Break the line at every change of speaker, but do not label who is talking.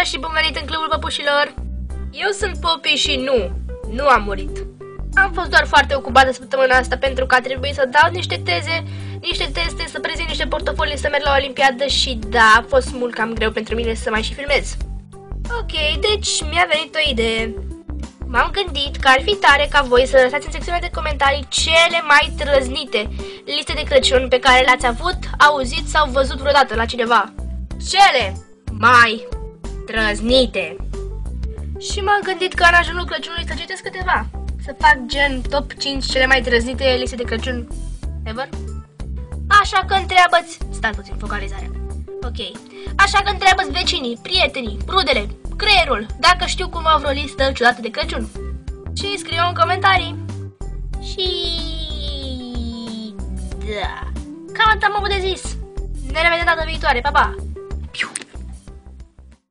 și bun venit în clubul păpușilor! Eu sunt Poppy și nu am murit. Am fost doar foarte ocupată săptămâna asta pentru că a trebuit să dau niște teste, să prezint niște portofolii, să merg la Olimpiadă și da, a fost mult cam greu pentru mine să mai și filmez. Ok, deci mi-a venit o idee. M-am gândit că ar fi tare ca voi să lăsați în secțiunea de comentarii cele mai trăznite liste de Crăciun pe care le-ați avut, auzit sau văzut vreodată la cineva. Cele mai trăznite. Și m-am gândit că în ajunul Crăciunului să citesc câteva. Să fac gen top 5 cele mai trăznite liste de Crăciun ever. Așa că întreabă-ți... Stai puțin, focalizarea. Ok. Așa că întreabă-ți vecinii, prietenii, rudele, creierul, dacă știu cumva vreo listă ciudată de Crăciun. Și scriu în comentarii. Și... da. Cam atât am avut de zis. Ne revedem data viitoare. Pa, pa!